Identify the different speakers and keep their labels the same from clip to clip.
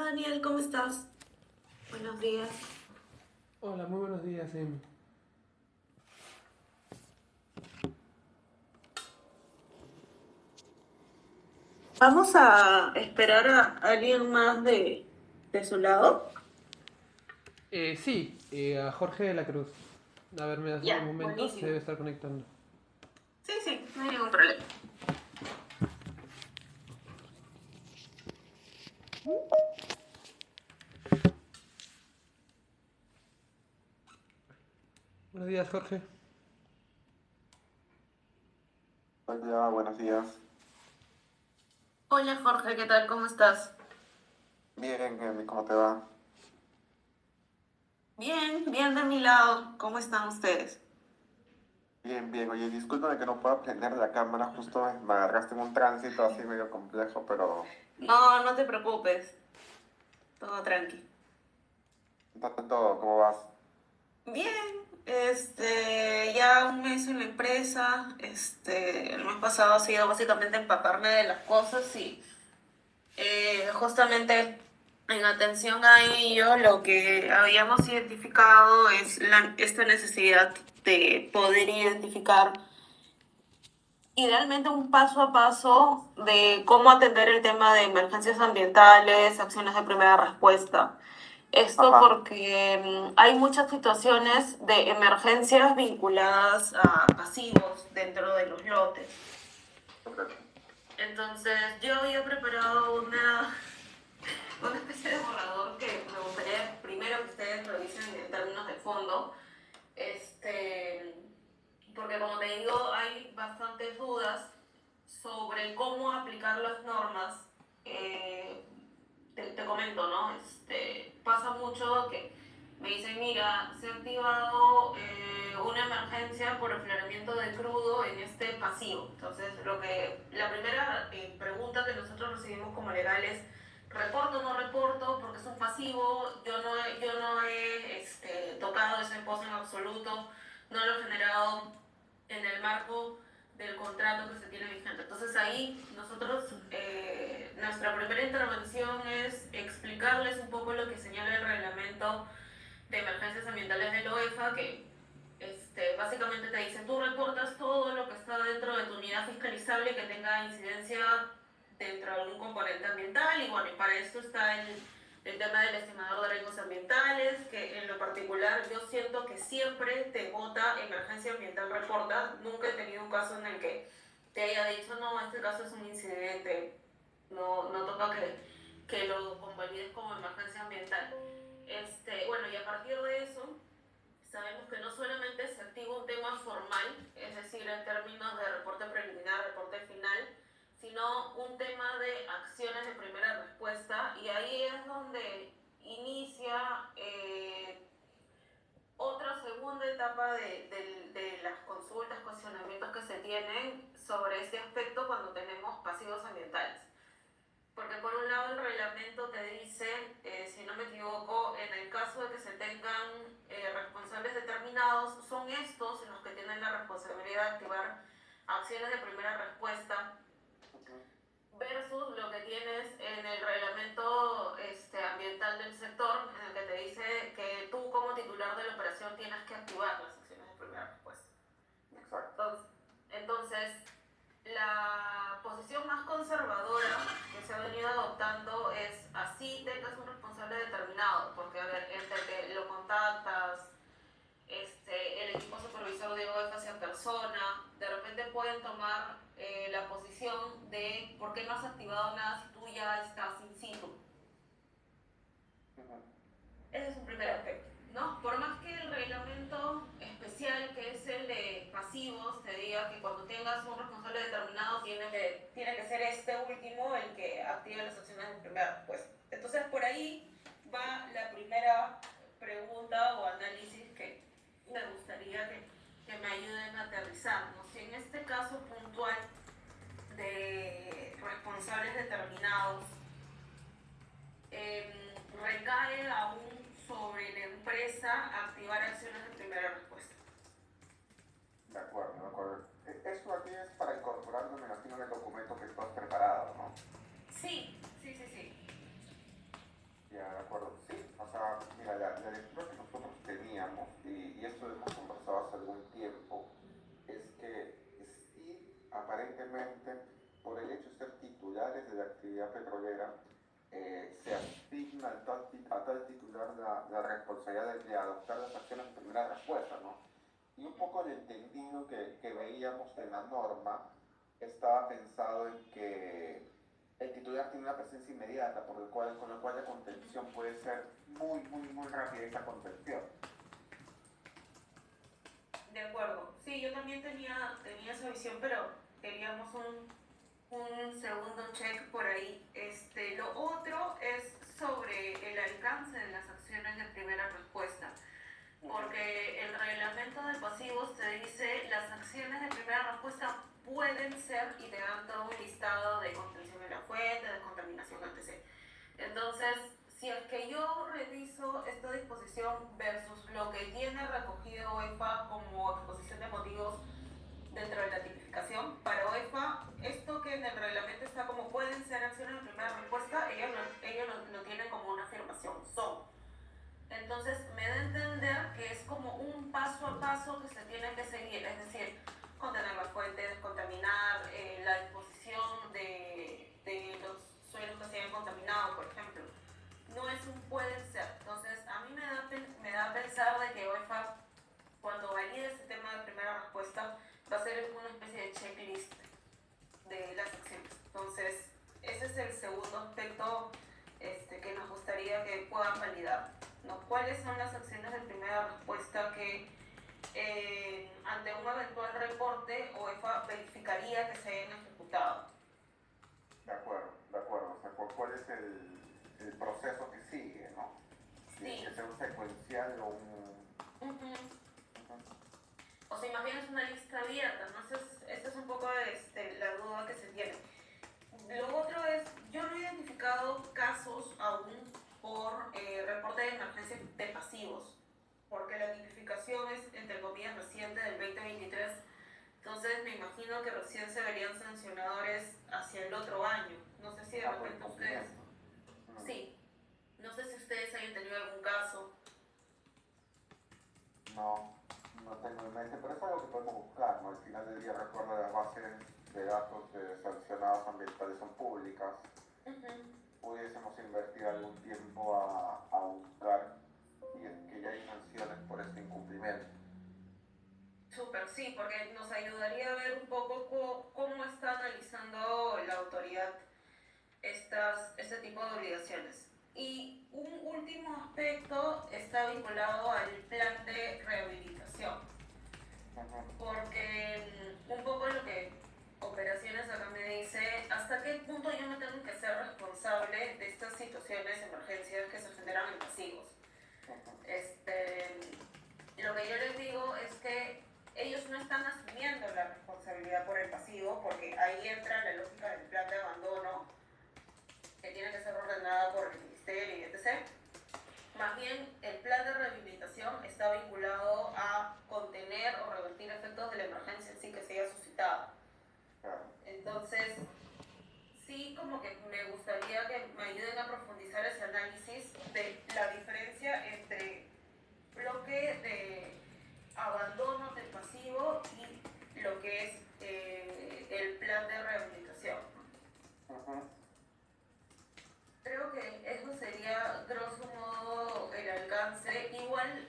Speaker 1: Daniel, ¿cómo estás? Buenos días.
Speaker 2: Hola, muy buenos días, Amy.
Speaker 1: Vamos a esperar a alguien más de su lado.
Speaker 2: Sí, a Jorge de la Cruz. A ver, me das un
Speaker 1: Ya,
Speaker 2: momento, se debe
Speaker 1: buenísimo.
Speaker 2: estar conectando.
Speaker 1: Sí, sí, no hay ningún problema.
Speaker 2: Buenos días, Jorge.
Speaker 3: Hola, buenos días.
Speaker 1: Hola Jorge, ¿qué tal? ¿Cómo estás?
Speaker 3: Bien, Emi, ¿cómo te va?
Speaker 1: Bien, bien de mi lado. ¿Cómo están ustedes?
Speaker 3: Bien, bien. Oye, discúlpame que no puedo prender la cámara, justo me agarraste en un tránsito así medio complejo, pero
Speaker 1: No, no te preocupes. Todo tranqui.
Speaker 3: ¿qué todo? ¿Cómo vas?
Speaker 1: Bien, ya un mes en la empresa. El mes pasado ha sido básicamente empaparme de las cosas y justamente en atención a ello, lo que habíamos identificado es esta necesidad de poder identificar idealmente un paso a paso de cómo atender el tema de emergencias ambientales, acciones de primera respuesta. Esto
Speaker 3: Ajá,
Speaker 1: porque hay muchas situaciones de emergencias vinculadas a pasivos dentro de los lotes.
Speaker 3: ok.
Speaker 1: Entonces, yo había preparado una especie de borrador que me gustaría primero que ustedes revisen en términos de fondo, este, porque como te digo, hay bastantes dudas sobre cómo aplicar las normas. Eh, te comento, ¿no? Pasa mucho que me dicen, mira, se ha activado una emergencia por afloramiento de crudo en este pasivo. Entonces, la primera pregunta que nosotros recibimos como legales, ¿reporto o no reporto? Porque es un pasivo, yo no he tocado ese pozo en absoluto, no lo he generado en el marco del contrato que se tiene vigente. Entonces ahí nuestra primera intervención es explicarles un poco lo que señala el reglamento de emergencias ambientales de la OEFA, que básicamente te dice, tú reportas todo lo que está dentro de tu unidad fiscalizable que tenga incidencia dentro de algún componente ambiental, y bueno, y para esto está el tema del estimador de riesgos ambientales, que en lo particular yo siento que siempre te vota emergencia ambiental reporta. Nunca he tenido un caso en el que te haya dicho, no, este caso es un incidente, no toca que lo convalides como emergencia ambiental. Bueno, y a partir de eso, sabemos que no solamente se activa un tema formal, es decir, en términos de reporte preliminar, reporte final, sino un tema de acciones de primera respuesta, y ahí es donde inicia otra segunda etapa de las consultas, cuestionamientos que se tienen sobre este aspecto cuando tenemos pasivos ambientales. Porque por un lado el reglamento te dice, si no me equivoco, en el caso de que se tengan responsables determinados, son estos los que tienen la responsabilidad de activar acciones de primera respuesta, versus lo que tienes en el reglamento ambiental del sector, en el que te dice que tú como titular de la operación tienes que activar las acciones de primera respuesta.
Speaker 3: Exacto.
Speaker 1: Entonces, la posición más conservadora que se ha venido adoptando es así tengas un responsable determinado, porque a ver, entre que lo contactas, el equipo supervisor de OEF hacia persona, de repente pueden tomar la posición de por qué no has activado nada si tú ya estás in situ.
Speaker 3: Ujú.
Speaker 1: Ese es un primer aspecto, ¿no? Por más que el reglamento especial, que es el de pasivos, te diga que cuando tengas un responsable determinado tiene que ser este último el que active las acciones de primera respuesta. Entonces, por ahí va la primera pregunta o análisis que me gustaría que me ayuden a aterrizar, ¿no? Si en este caso puntual de responsables determinados recae aún sobre la empresa activar acciones de primera respuesta.
Speaker 3: De acuerdo, de acuerdo. Eso aquí es para incorporarlo, me imagino, en el documento que tú has preparado, ¿no?
Speaker 1: Sí, sí, sí, sí.
Speaker 3: el hecho de ser titulares de la actividad petrolera, se asigna a tal titular la responsabilidad de adoptar las acciones de primera respuesta, ¿no? Y un poco el entendido que veíamos en la norma estaba pensado en que el titular tiene una presencia inmediata, con lo cual la contención puede ser muy, muy, muy rápida esa contención.
Speaker 1: De acuerdo. Sí, yo también tenía esa visión, pero queríamos un segundo check por ahí. Lo otro es sobre el alcance de las acciones de primera respuesta, porque el reglamento de pasivos te dice las acciones de primera respuesta pueden ser, y te dan todo un listado de contención en la fuente, de contaminación, etc. Entonces, si es que yo reviso esta disposición versus lo que tiene recogido OEFA como exposición de motivos dentro de la tipificación, para OEFA, esto que en el reglamento está como pueden ser acciones de primera respuesta, ellos lo tienen como una afirmación, son. Entonces, me da a entender que es como un paso a paso que se tiene que seguir, es decir, contener la fuente, descontaminar, la disposición de los suelos que se hayan contaminado, por ejemplo. No es un puede ser. Entonces, a mí me da a pensar de que OEFA, cuando valide este tema de primera respuesta, va a ser una especie de checklist de las acciones. Entonces, ese es el segundo aspecto que nos gustaría que puedan validar, ¿no? ¿Cuáles son las acciones de primera respuesta que ante un eventual reporte OEFA verificaría que se hayan ejecutado?
Speaker 3: De acuerdo, de acuerdo. O sea, ¿cuál es el proceso que sigue, ¿no?
Speaker 1: Sí.
Speaker 3: ¿Tiene que ser un secuencial o un...?
Speaker 1: O sea, más bien es una lista abierta, ¿no? Esta es un poco la duda que se tiene. Lo otro es, yo no he identificado casos aún por reporte de emergencia de pasivos, porque la tipificación es, entre comillas, reciente del 2023, entonces me imagino que recién se verían sancionadores hacia el otro año. No sé si de repente ustedes... Sí, no sé si ustedes hayan tenido algún caso.
Speaker 3: No, no tengo en mente, pero es algo que podemos buscar, ¿no? Al final del día, recuerda, las bases de datos de sancionados ambientales son públicas. Pudiésemos invertir algún tiempo a buscar y es que ya hay sanciones por este incumplimiento.
Speaker 1: Súper, sí, porque nos ayudaría a ver un poco cómo está analizando la autoridad este tipo de obligaciones. Y un último aspecto está vinculado al plan de rehabilitación, porque un poco lo que operaciones acá me dice, hasta qué punto yo me tengo que ser responsable de estas situaciones, emergencias que se generan en pasivos. Lo que yo les digo es que ellos no están asumiendo la responsabilidad por el pasivo, porque ahí entra la lógica del plan de abandono, que tiene que ser ordenada por el ministerio y etc. Más bien, el plan de rehabilitación está vinculado a contener o revertir efectos de la emergencia en sí que se haya suscitado. Entonces, sí, como que me gustaría que me ayuden a profundizar ese análisis de la diferencia entre bloque de abandono del pasivo y lo que es el plan de rehabilitación. Creo que eso sería, grosso modo, el alcance. Igual,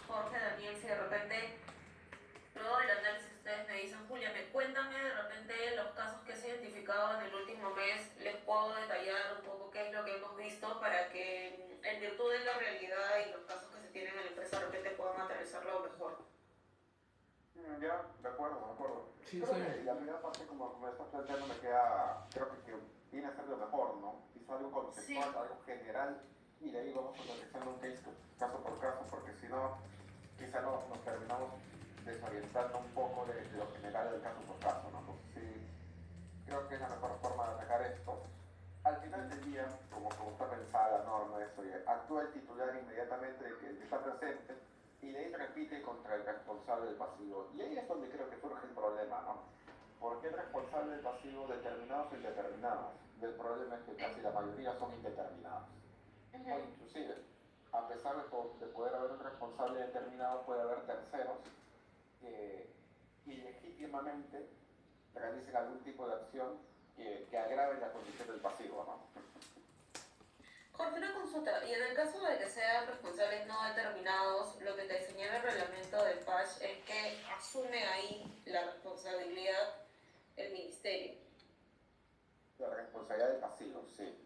Speaker 1: Jorge, Daniel, si de repente, luego del análisis ustedes me dicen, Julia, cuéntame de repente los casos que se identificado en el último mes, les puedo detallar un poco qué es lo que hemos visto para que, en virtud de la realidad y los casos que se tienen en la empresa, de repente puedan aterrizarlo mejor.
Speaker 3: Ya, de acuerdo, de acuerdo.
Speaker 2: Sí,
Speaker 3: creo que la primera parte, como me estás planteando, creo que viene a ser lo mejor, ¿no? Hizo algo conceptual, sí, algo general, y de ahí vamos analizando un case caso por caso, porque si no, quizá nos terminamos desorientando un poco de lo general del caso por caso, ¿no? Entonces sí, creo que es la mejor forma de atacar esto. Al final del día, como está pensada la norma, es, oye, actúa el titular inmediatamente de que está presente, y de ahí repite contra el responsable del pasivo. Y ahí es donde creo que surge el problema, ¿no? Porque el responsable del pasivo determinados o indeterminados. Y el problema es que casi la mayoría son indeterminados. O inclusive, a pesar de poder haber un responsable determinado, puede haber terceros que ilegítimamente realicen algún tipo de acción que agrave la condición del pasivo, ¿no?
Speaker 1: Jorge, una consulta, y en el caso de que sean responsables no determinados, lo que te señala el reglamento del PASH es que asume ahí la responsabilidad el ministerio.
Speaker 3: La responsabilidad del pasivo, sí.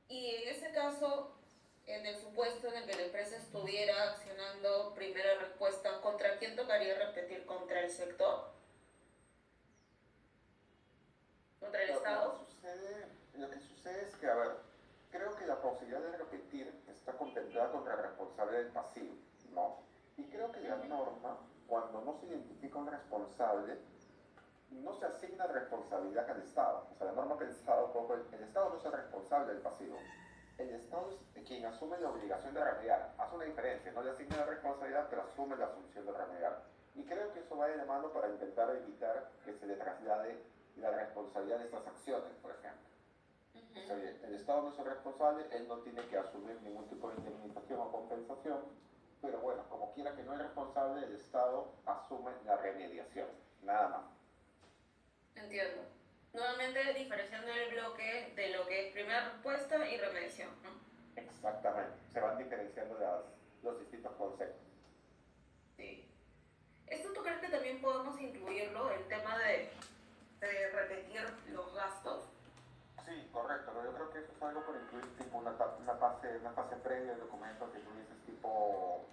Speaker 1: Y en ese caso, en el supuesto en el que la empresa estuviera accionando primera respuesta, ¿contra quién tocaría repetir? ¿Contra el sector? ¿Contra el Estado?
Speaker 3: Lo que sucede es que, a ver, creo que la posibilidad de repetir está contemplada contra el responsable del pasivo, ¿no? Y creo que la norma, cuando no se identifica un responsable, no se asigna responsabilidad al Estado. O sea, la norma que el Estado no es el responsable del pasivo. El Estado es quien asume la obligación de remediar. Hace una diferencia, no le asigna la responsabilidad, pero asume la función de remediar. Y creo que eso va de la mano para intentar evitar que se le traslade la responsabilidad de estas acciones, por ejemplo. O sea, bien, el Estado no es el responsable, él no tiene que asumir ningún tipo de indemnización o compensación, pero bueno, como quiera que no es responsable, el Estado asume la remediación, nada más.
Speaker 1: Entiendo. Nuevamente diferenciando el bloque de lo que es primera respuesta y remediación, ¿no?
Speaker 3: Exactamente, se van diferenciando los distintos conceptos.
Speaker 1: Sí. ¿Esto tú crees que también podemos incluirlo, el tema de repetir los gastos?
Speaker 3: Sí, correcto, ¿no? Yo creo que eso es algo por incluir tipo una fase previa del documento que tú dices tipo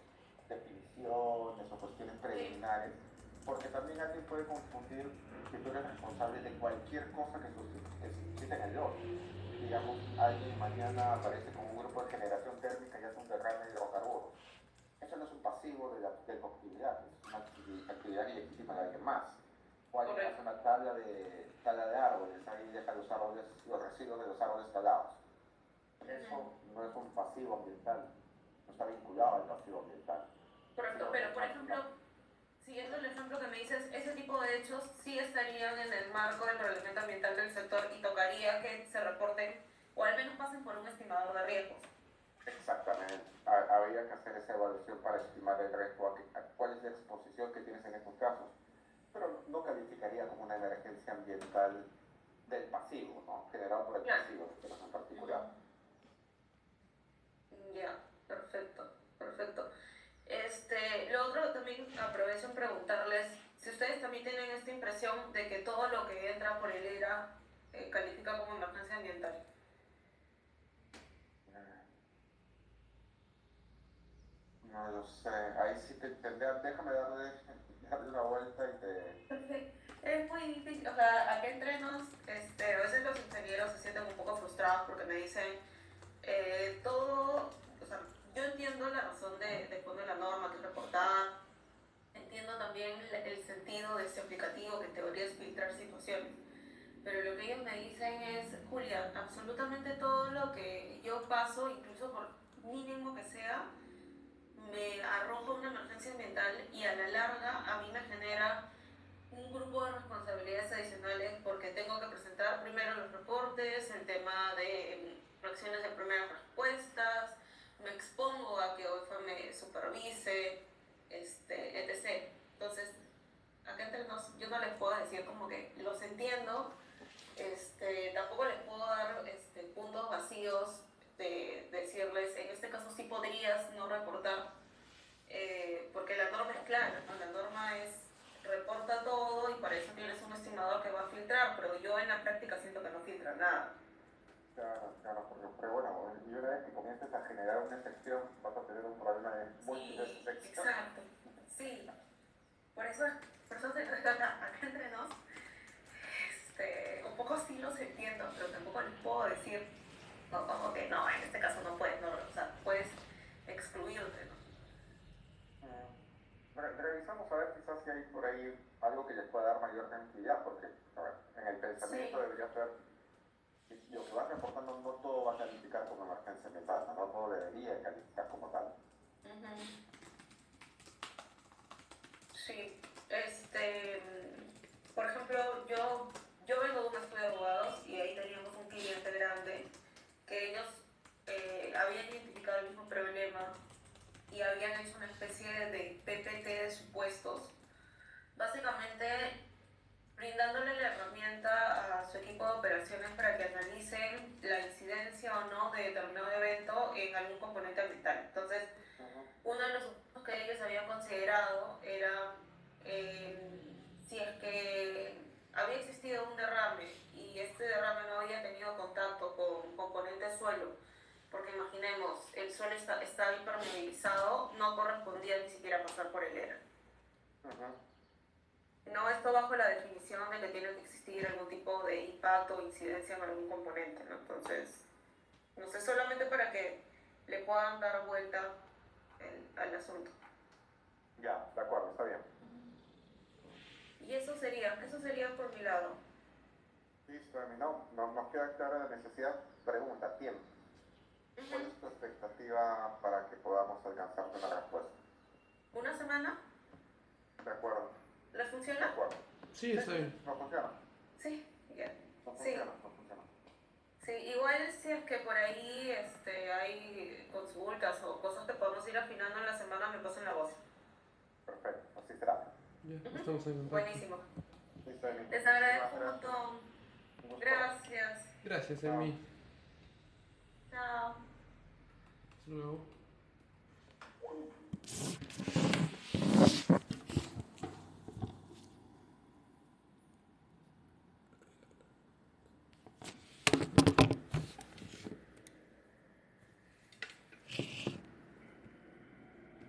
Speaker 3: definiciones o cuestiones preliminares, porque también alguien puede confundir que tú eres responsable de cualquier cosa que se suscite en el lote. Digamos, alguien mañana aparece con un grupo de generación térmica y hace un derrame de hidrocarburos. Eso no es un pasivo de combustibilidad, es una actividad ilegítima de alguien más. O alguien hace una tala de árboles, ahí deja los residuos de los árboles talados. Eso no es un pasivo ambiental, no está vinculado al pasivo ambiental.
Speaker 1: Correcto, pero por ejemplo, siguiendo el ejemplo que me dices, ese tipo de hechos sí estarían en el marco del reglamento ambiental del sector y tocaría que se reporten o al menos pasen por un estimador de riesgos.
Speaker 3: Exactamente. Habría que hacer esa evaluación para estimar el riesgo, cuál es la exposición que tienes en estos casos. Pero no calificaría como una emergencia ambiental del pasivo, ¿no? Generado por el pasivo, pero en particular.
Speaker 1: Ya, perfecto, perfecto. Lo otro también aprovecho en preguntarles si ustedes también tienen esta impresión de que todo lo que entra por el ERA califica como emergencia ambiental.
Speaker 3: No lo sé, ahí sí te tendría, déjame darle una vuelta y te...
Speaker 1: Es muy difícil, o sea, acá entre nos, a veces los ingenieros se sienten un poco frustrados porque me dicen todo, o sea, yo entiendo la razón de poner la norma que es reportada, entiendo también el sentido de este aplicativo que en teoría es filtrar situaciones, pero lo que ellos me dicen es, Julia, absolutamente todo lo que yo paso, incluso por mínimo que sea, me arroja una emergencia ambiental y a la larga a mí me genera un grupo de responsabilidades adicionales porque tengo que presentar primero los reportes, el tema de acciones de primeras respuestas, me expongo a que OEFA me supervise, etc. Entonces, acá entre nos, yo no les puedo decir como que los entiendo, tampoco les puedo dar puntos vacíos de decirles, en este caso sí podrías no reportar, porque la norma es clara, ¿no? La norma es reporta todo y para eso tienes un estimador que va a filtrar, pero yo en la práctica siento que no filtra nada.
Speaker 3: Claro, claro, pero bueno, y una vez que comiences a generar una excepción, vas a tener un problema de múltiples excepciones.
Speaker 1: Exacto, sí. Por eso se trata acá entre nos. Un poco sí los entiendo, pero tampoco les puedo decir, no, como que no, en este caso no puedes, no, o sea, puedes excluirte, ¿no?
Speaker 3: Revisamos a ver quizás si hay por ahí algo que les pueda dar mayor tranquilidad, porque a ver, en el pensamiento
Speaker 1: Sí.
Speaker 3: debería ser, lo que vas reportando no todo va a calificar como emergencia ambiental, no todo debería calificar como tal.
Speaker 1: Sí, por ejemplo, yo vengo de un estudio de abogados y ahí teníamos un cliente grande que ellos habían identificado el mismo problema y habían hecho una especie de PPT de supuestos, básicamente brindándole la herramienta operaciones para que analicen la incidencia o no de determinado evento en algún componente ambiental. Entonces, uno de los puntos que ellos habían considerado era si es que había existido un derrame y este derrame no había tenido contacto con componentes suelo, porque imaginemos, el suelo está impermeabilizado, no correspondía ni siquiera pasar por el ERA. No, esto bajo la definición de que tiene que existir algún tipo de impacto o incidencia en algún componente, ¿no? Entonces, no sé, solamente para que le puedan dar vuelta al asunto.
Speaker 3: Ya, de acuerdo, está bien.
Speaker 1: Y eso sería por mi lado.
Speaker 3: Listo, terminó. Nos queda clara la necesidad. Pregunta, tiempo. ¿Cuál es tu expectativa para que podamos alcanzar una respuesta?
Speaker 1: ¿Una semana?
Speaker 3: De acuerdo.
Speaker 1: ¿Les
Speaker 3: De
Speaker 1: funciona?
Speaker 3: acuerdo.
Speaker 2: Sí, está bien.
Speaker 3: ¿No funciona?
Speaker 1: Sí, ya.
Speaker 3: No
Speaker 1: Sí.
Speaker 3: funciona, no funciona.
Speaker 1: Sí, igual si es que por ahí hay consultas o cosas que podemos ir afinando en la semana, me pasen la voz.
Speaker 3: Perfecto, así será.
Speaker 2: Ya, estamos en contacto.
Speaker 1: Buenísimo.
Speaker 3: Listo, Emi.
Speaker 1: Les agradezco un
Speaker 3: Muchísimas
Speaker 1: montón.
Speaker 3: Un gusto.
Speaker 1: Gracias.
Speaker 2: Gracias,
Speaker 3: Chao.
Speaker 2: Emi.
Speaker 1: Chao.
Speaker 2: Hasta luego.